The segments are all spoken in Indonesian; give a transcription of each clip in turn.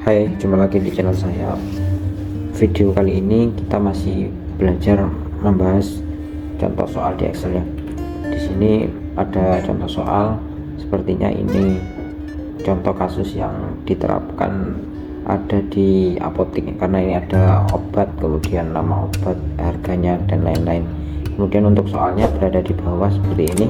Hai, jumpa lagi di channel saya. Video kali ini kita masih belajar membahas contoh soal di Excel ya. Di sini ada contoh soal, sepertinya ini contoh kasus yang diterapkan ada di apotek, karena ini ada obat, kemudian nama obat, harganya dan lain-lain. Kemudian untuk soalnya berada di bawah seperti ini.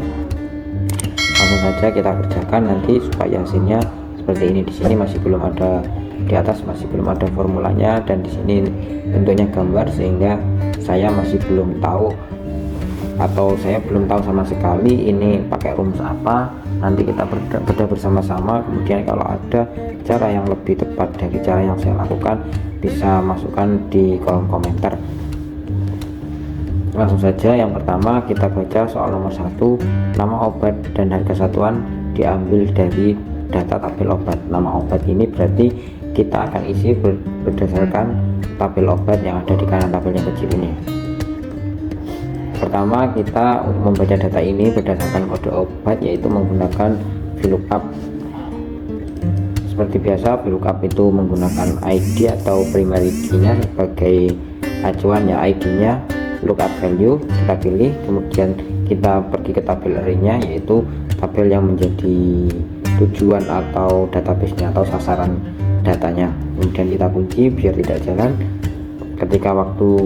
Langsung saja kita kerjakan nanti supaya hasilnya seperti ini. Di sini masih belum ada, di atas masih belum ada formulanya, dan di sini bentuknya gambar, sehingga saya masih belum tahu, atau saya belum tahu sama sekali ini pakai rumus apa. Nanti kita bedah bersama-sama, kemudian kalau ada cara yang lebih tepat dari cara yang saya lakukan, bisa masukkan di kolom komentar. Langsung saja, yang pertama kita baca soal nomor 1. Nama obat dan harga satuan diambil dari data tabel obat. Nama obat ini berarti kita akan isi berdasarkan tabel obat yang ada di kanan tabel yang kecil ini. Pertama, kita untuk membaca data ini berdasarkan kode obat, yaitu menggunakan VLOOKUP. Seperti biasa, VLOOKUP itu menggunakan ID atau primary key-nya sebagai acuan ya, ID-nya lookup value kita pilih, kemudian kita pergi ke tabel array-nya, yaitu tabel yang menjadi tujuan atau database-nya atau sasaran datanya. Kemudian kita kunci biar tidak jalan ketika waktu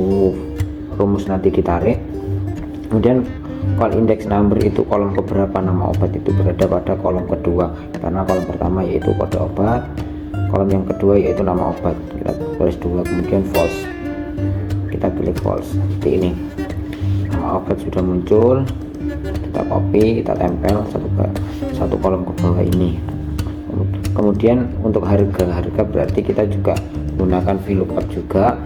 rumus nanti ditarik. Kemudian call index number itu kolom keberapa nama obat itu berada pada kolom kedua, karena kolom pertama yaitu kode obat, kolom yang kedua yaitu nama obat. Kita tulis 2, kemudian false, kita pilih false seperti ini. Nama obat sudah muncul, kita copy, kita tempel satu kolom ke bawah ini. Kemudian untuk harga berarti kita juga gunakan VLOOKUP juga,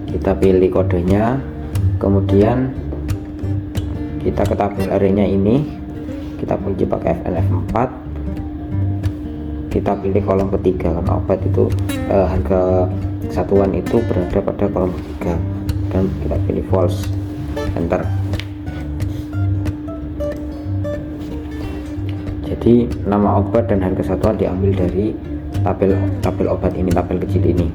kita pilih kodenya, kemudian kita ke tabel array-nya ini, kita kunci pakai FNF4, kita pilih kolom ketiga, karena obat itu harga satuan itu berada pada kolom ketiga, dan kita pilih false, enter. Jadi nama obat dan harga satuan diambil dari tabel obat ini, tabel kecil ini.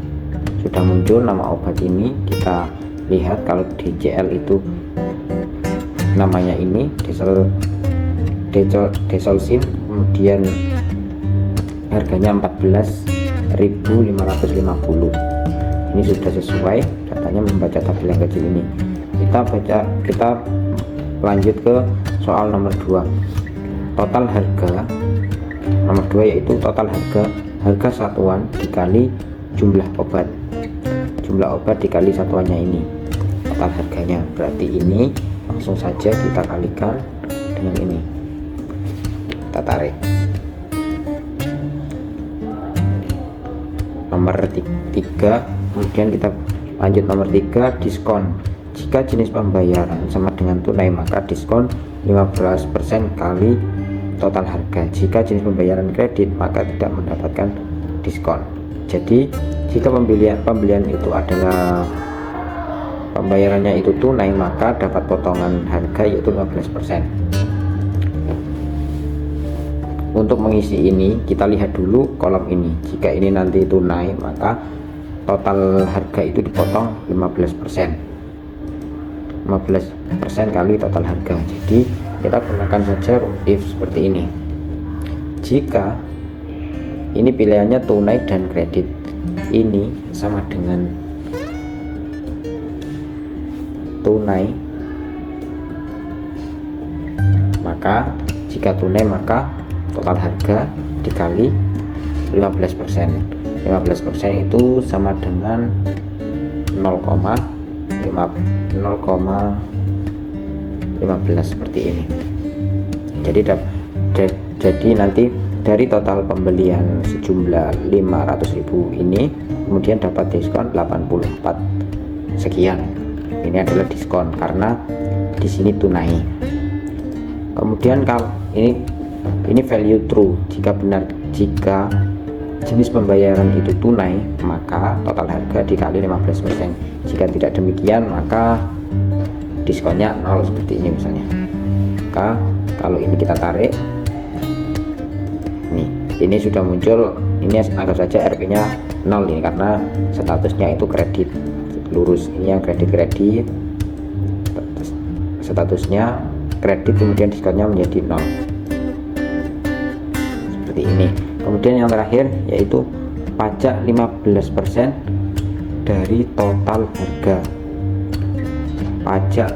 Sudah muncul nama obat ini, kita lihat kalau di JL itu namanya ini Desolsin, kemudian harganya 14.550. Ini sudah sesuai, datanya membaca tabel yang kecil ini. Kita lanjut ke soal nomor 2. Total harga nomor 2 yaitu total harga satuan dikali jumlah obat dikali satuannya ini, total harganya. Berarti ini langsung saja kita kalikan dengan ini, kita tarik. Nomor 3, kemudian kita lanjut nomor 3, diskon. Jika jenis pembayaran sama dengan tunai, maka diskon 15% kali total harga. Jika jenis pembayaran kredit, maka tidak mendapatkan diskon. Jadi jika pembelian itu adalah pembayarannya itu tunai, maka dapat potongan harga yaitu 15%. Untuk mengisi ini kita lihat dulu kolom ini. Jika ini nanti tunai, maka total harga itu dipotong 15%. 15% kali total harga. Jadi kita gunakan saja if seperti ini. Jika ini pilihannya tunai dan kredit, ini sama dengan tunai, maka jika tunai maka total harga dikali 15%. 15% itu sama dengan 0,15 seperti ini. Jadi nanti dari total pembelian sejumlah 500.000 ini, kemudian dapat diskon 84 sekian. Ini adalah diskon karena di sini tunai. Kemudian kalau ini value true, jika jenis pembayaran itu tunai, maka total harga dikali 15%. Jika tidak demikian, maka diskonnya 0 seperti ini misalnya. Maka kalau ini kita tarik, nih ini sudah muncul, ini anggap saja RP nya 0 ini karena statusnya itu kredit lurus. Ini yang kredit statusnya kredit, kemudian diskonnya menjadi 0 seperti ini. Kemudian yang terakhir yaitu pajak 15% dari total harga. Pajak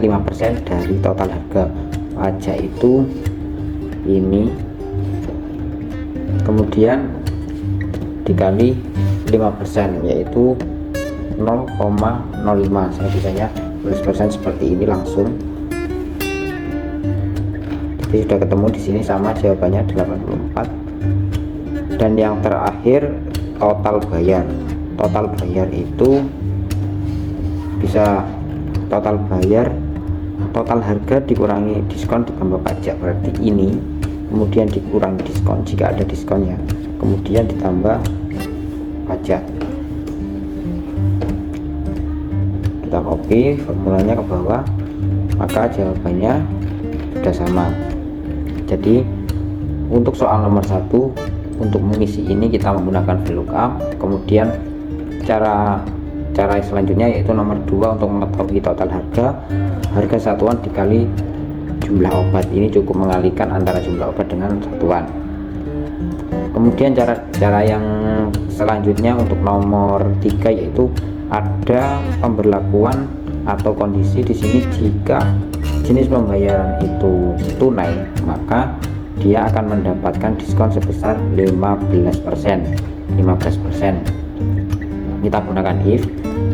5% dari total harga. Pajak itu ini, kemudian dikali 5% yaitu 0,05. Saya bisanya 15% seperti ini langsung. Jadi sudah ketemu di sini, sama jawabannya 84. Dan yang terakhir total bayar. Total bayar itu bisa total harga dikurangi diskon ditambah pajak, berarti ini, kemudian dikurangi diskon jika ada diskonnya, kemudian ditambah pajak. Kita copy formulanya ke bawah, maka jawabannya sudah sama. Jadi untuk soal nomor 1, untuk mengisi ini kita menggunakan VLOOKUP. Kemudian cara selanjutnya yaitu nomor 2, untuk mengetahui total harga satuan dikali jumlah obat. Ini cukup mengalihkan antara jumlah obat dengan satuan. Kemudian cara yang selanjutnya untuk nomor 3 yaitu ada pemberlakuan atau kondisi di sini. Jika jenis pembayaran itu tunai, maka dia akan mendapatkan diskon sebesar 15%. Kita gunakan if.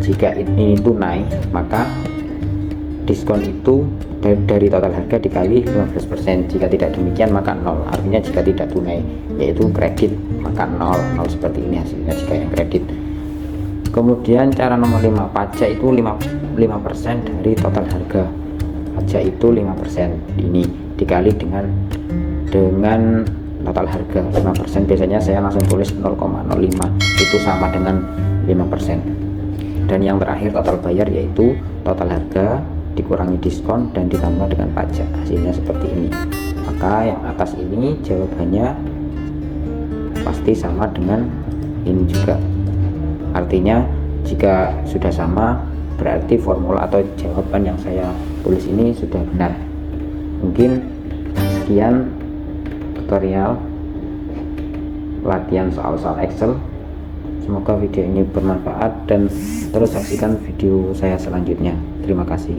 Jika ini tunai, maka diskon itu dari total harga dikali 15%. Jika tidak demikian maka 0. Artinya jika tidak tunai yaitu kredit maka 0 seperti ini hasilnya jika yang kredit. Kemudian cara nomor 5, pajak itu 5% dari total harga. Pajak itu 5%, ini dikali dengan total harga 5%. Biasanya saya langsung tulis 0,05, itu sama dengan 5%. Dan yang terakhir total bayar yaitu total harga dikurangi diskon dan ditambah dengan pajak, hasilnya seperti ini. Maka yang atas ini jawabannya pasti sama dengan ini juga. Artinya jika sudah sama berarti formula atau jawaban yang saya tulis ini sudah benar. Mungkin sekian tutorial latihan soal-soal Excel. Semoga video ini bermanfaat dan terus saksikan video saya selanjutnya. Terima kasih.